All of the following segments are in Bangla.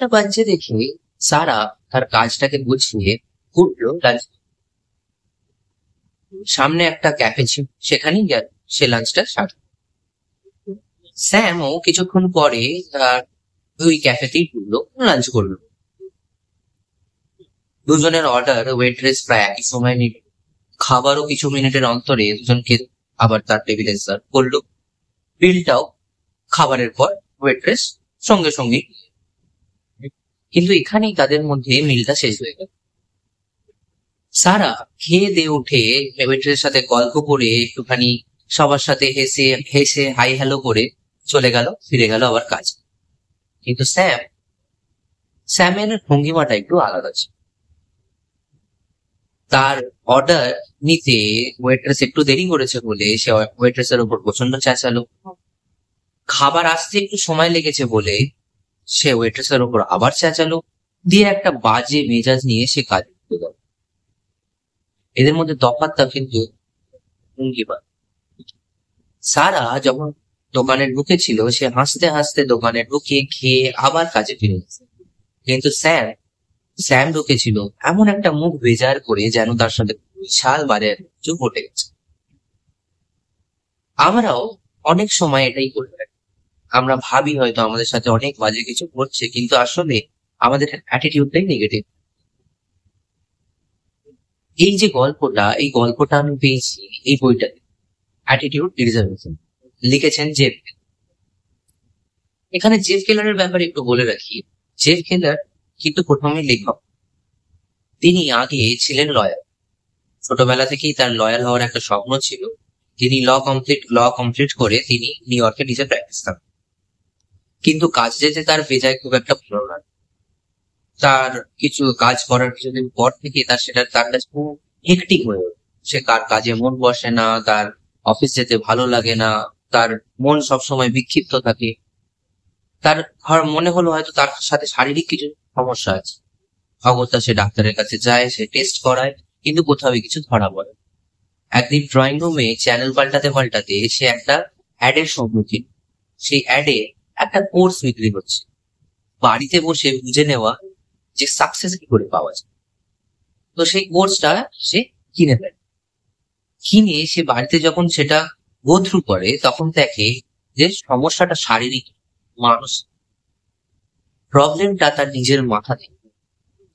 একটা বাচ্চা দেখে সারা তার কাজটাকে গুছিয়ে উঠলো লাঞ্চ। সামনে একটা ক্যাফে ছিল, সেখানেই গেল সে লাঞ্চটা সারল। স্যামও কিছুক্ষণ পরে তার ওই ক্যাফেতেই ঢুকলো, লাঞ্চ করলো। দুজনের অর্ডার ওয়েট্রেস প্রায় একই সময় নিল। খাবারও কিছু মিনিটের অন্তরে দুজনকে আবার তার টেবিলে সার্ভ করলো। বিলটাও খাবারের পর ওয়েট্রেস সঙ্গে সঙ্গে। কিন্তু এখানেই তাদের মধ্যে মিলটা শেষ হয়ে গেল। সারা খেয়ে দিয়ে উঠে ওয়েট্রেসের সাথে গল্প করে একটুখানি সবার সাথে হেসে হেসে হাই হ্যালো করে চলে গেল, ফিরে গেল আবার কাজ। কিন্তু স্যামের ভঙ্গিমাটা একটু আলাদা ছিল। তার অর্ডার নিতে ওয়েট্রেস একটু দেরি করেছে বলে সে ওয়েট্রেসের উপর প্রচন্ড চেঁচালো। খাবার আসতে একটু সময় লেগেছে বলে সে ওয়েট্রেসের উপর আবার চেঁচালো, দিয়ে একটা বাজে মেজাজ নিয়ে সে কাজ করতে গেল। এদের মধ্যে তফাৎটা কিন্তু ভঙ্গিমা। সারা যখন দোকানে ঢুকেছিল সে হাসতে হাসতে দোকানে ঢুকে খেয়ে আবার কাজে ফিরে গেছে। কিন্তু স্যাম ঢুকেছিল এমন একটা মুখ বেজার করে যেন তার সাথে বিশাল বারে কিছু ঘটে গেছে। আমরাও অনেক সময় এটাই করে থাকি। আমরা ভাবি হয়তো আমাদের সাথে অনেক বাজে কিছু ঘটছে, কিন্তু আসলে আমাদের অ্যাটিটিউডটাই নেগেটিভ। এই যে গল্পটা, এই গল্পটা আমি পেয়েছি এই বইটাতে, অ্যাটিটিউড রিজার্ভেশন, লিখেছেন জেফ। এখানে জেফ কেলারের ব্যাপারে একটু বলে রাখি। জেফ কেলার কিন্তু প্রথমে লেখক। তিনি আগে ছিলেন লয়ার। ছোটবেলা থেকেই তার লয়ার হওয়ার একটা স্বপ্ন ছিল। তিনি ল কমপ্লিট করে তিনি নিউ ইয়র্কে নিজে প্র্যাকটিস করেন। কিন্তু কাজ যেতে তার বেজায় খুব একটা ভালো লাগে। তার কিছু কাজ করার কিছুদিন পর থেকে তার কাছে খুব হেক্টিক হয়ে ওঠে। সে কাজে মন বসে না, তার অফিস যেতে ভালো লাগে না, তার মন সবসময় বিক্ষিপ্ত থাকে। তার মনে হলো হয়তো তার সাথে শারীরিক কিছু সমস্যা আছে। অগত্যা সে ডাক্তারের কাছে যায়, সে টেস্ট করায়, কিন্তু কোথাও কিছু ধরা পড়ে। একদিন ড্রয়িং রুমে চ্যানেল পাল্টাতে পাল্টাতে সে একটা অ্যাডের সম্মুখীন। সেই অ্যাডে একটা কোর্স বিক্রি হচ্ছে, বাড়িতে বসে বুঝে নেওয়া যে সাকসেস কি করে পাওয়া যায়। তো সেই কোর্সটা সে কিনে ফেলে। কিনে সে বাড়িতে যখন সেটা গো থ্রু করে তখন দেখে যে সমস্যাটা শারীরিক, মানুষ প্রবলেমটা তার নিজের মাথাতে।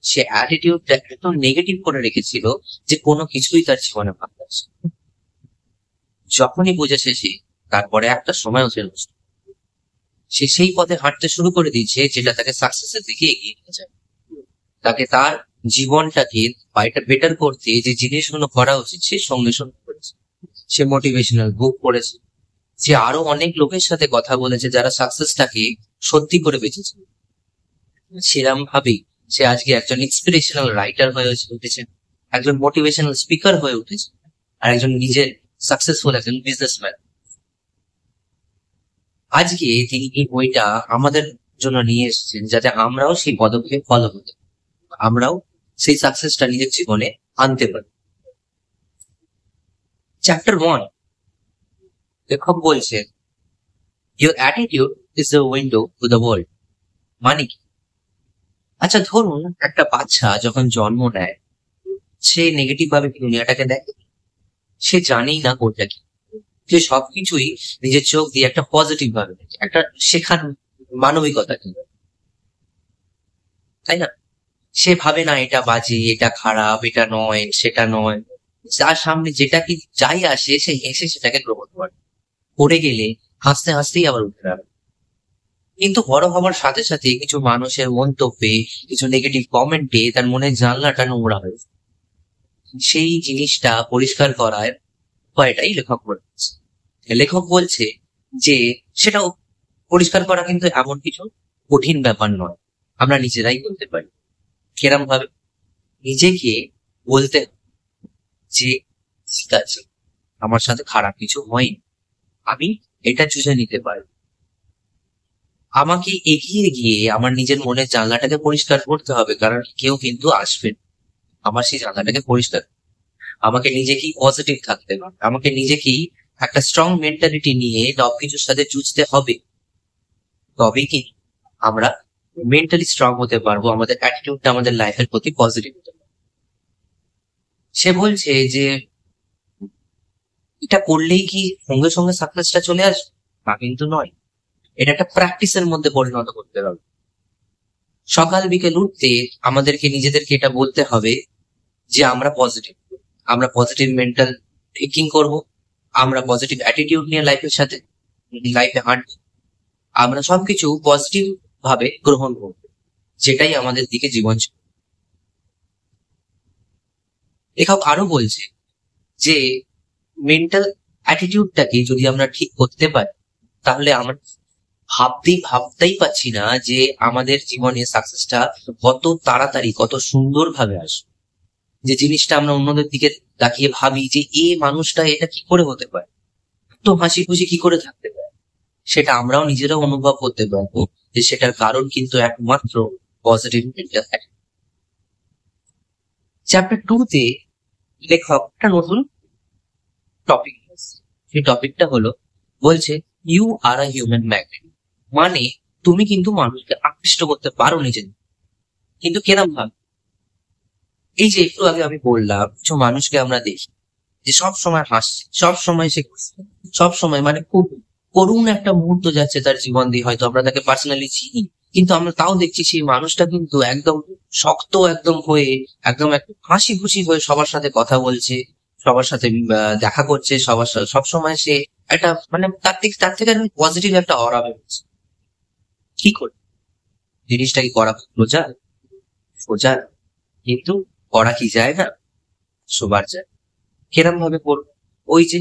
সে অ্যাটিটিউডটা এত নেগেটিভ করে রেখেছিল যে কোনো কিছুই তার জীবনে ভালো লাগছে। যখনই বুঝেছে সে, তারপরে একটা সময়ও ছিল সে সেই পথে হাঁটতে শুরু করে দিয়েছে যেটা তাকে সাকসেসের দিকে এগিয়ে নিয়ে যায়। তাকে তার জীবনটাকে বেটার করতে যে জিনিসগুলো করা উচিত সে সঙ্গে সঙ্গে করেছে। সে মোটিভেশনাল বুক পড়েছে, সে আরো অনেক লোকের সাথে কথা বলেছে যারা সাকসেসটাকে সত্যি করে বেঁচেছে। সেরকম ভাবেই সে আজকে একজন ইন্সপিরেশনাল রাইটার হয়ে উঠেছে, একজন মোটিভেশনাল স্পিকার হয়ে উঠেছে, আর একজন নিজের সাকসেসফুল একজন বিজনেসম্যান। আজকে তিনি এই বইটা আমাদের জন্য নিয়ে এসেছেন যাতে আমরাও সেই পদক্ষেপ ফলো করতে, আমরাও সেই সাকসেসটা নিজের জীবনে আনতে পারি। চ্যাপ্টার 1 লেখক বলছে, your attitude is the window to the world. মানে কি? আচ্ছা, ধরুন একটা বাচ্চা যখন জন্ম নেয় সে নেগেটিভ ভাবে দুনিয়াটাকে দেখে, সে জানেই না কোনটা কি। সে সবকিছুই নিজের চোখ দিয়ে একটা পজিটিভ ভাবে দেখে, একটা শেখার মানবিকতা কি, তাই না? সে ভাবে না এটা বাজে, এটা খারাপ, এটা নয়, সেটা নয়। যার সামনে যেটা কি যাই আসে সে হেসে সেটাকে গ্রহণ করে। পড়ে গেলে হাসতে হাসতেই আবার উঠে যাবে। কিন্তু বড় হওয়ার সাথে সাথে কিছু মানুষের মন্তব্যে, কিছু নেগেটিভ কমেন্টে তার মনের জানলাটা নোংরা হয়েছে। সেই জিনিসটা পরিষ্কার করার উপায়টাই লেখক বলছে। লেখক বলছে যে সেটা পরিষ্কার করা কিন্তু এমন কিছু কঠিন ব্যাপার নয়, আমরা নিজেরাই বলতে পারি। কিরম ভাবে? নিজেকে বলতে যে ঠিক আছে, আমার সাথে খারাপ কিছু হয়নি, আমি এটা চুষে নিতে পারি। আমাকে এগিয়ে গিয়ে আমার নিজের মনের জানলাটাকে পরিষ্কার করতে হবে, কারণ কেউ কিন্তু আসবে আমার সেই জানলাটাকে পরিষ্কার। আমাকে নিজেকেই পজিটিভ থাকতে হবে, আমাকে নিজেকেই একটা স্ট্রং মেন্টালিটি নিয়ে সব কিছুর সাথে যুঝতে হবে। তবে কি আমরা মেন্টালি স্ট্রং হতে পারবো, আমাদের অ্যাটিটিউডটা আমাদের লাইফের প্রতি পজিটিভ হতে পারবে। সে বলছে যে এটা করলেই কি সঙ্গে সঙ্গে সাকসেসটা চলে আসবে? তা কিন্তু নয়। এটা একটা প্র্যাকটিসের মধ্যে পরিণত করতে হবে। সকাল বিকেল উঠতে আমাদেরকে নিজেদেরকে এটা বলতে হবে যে আমরা পজিটিভ, আমরা পজিটিভ মেন্টাল থিঙ্কিং করব, আমরা পজিটিভ অ্যাটিটিউড নিয়ে লাইফে হাঁটবো, আমরা সবকিছু পজিটিভ ভাবে গ্রহণ করব, যেটাই আমাদের দিকে জীবন চলবে। লেখক আরো বলছে যে মেন্টাল অ্যাটিটিউডটাকে যদি আমরা ঠিক করতে পারি, তাহলে আমরা ভাবতেই পাচ্ছি না যে আমাদের জীবনে সাকসেসটা কত তাড়াতাড়ি কত সুন্দর ভাবে আসবে। যে জিনিসটা আমরা অন্যদের দিকে তাকিয়ে ভাবি যে এ মানুষটা এটা কি করে হতে পারে, তো হাসি খুশি কি করে থাকতে পারে, সেটা আমরাও নিজেরাও অনুভব করতে পারবো যে সেটার কারণ কিন্তু একমাত্র পজিটিভ মেন্টাল অ্যাটিটিউড। চ্যাপ্টার 2 তে লেখক একটা নতুন টপিক, সেই টপিকটা হলো, বলছে you are a human magnet. মানে তুমি কিন্তু মানুষকে আকৃষ্ট করতে পারো নিজের, কিন্তু কেরম ভাবে? এই যে একটু আগে আমি বললাম, কিছু মানুষকে আমরা দেখি যে সব সময় হাসছে, সব সময় সে সব সময় মানে খুব করুণ একটা মুহূর্ত যাচ্ছে তার জীবন দিয়ে, হয়তো আমরা তাকে পার্সোনালি চিনি, কিন্তু আমরা তাও দেখছি সেই মানুষটা কিন্তু একদম শক্ত একদম হয়ে, একদম হাসি খুশি হয়ে সবার সাথে কথা বলছে, সবার সাথে দেখা করছে, সবার সাথে সবসময় সে একটা মানে তার থেকে পজিটিভ একটা অরা বেরোচ্ছে। কি করে? জিনিসটা কি করা সোজা? সোজা, কিন্তু করা কি যায় না? সবার যায়। কিরম ভাবে করবো? ওই যে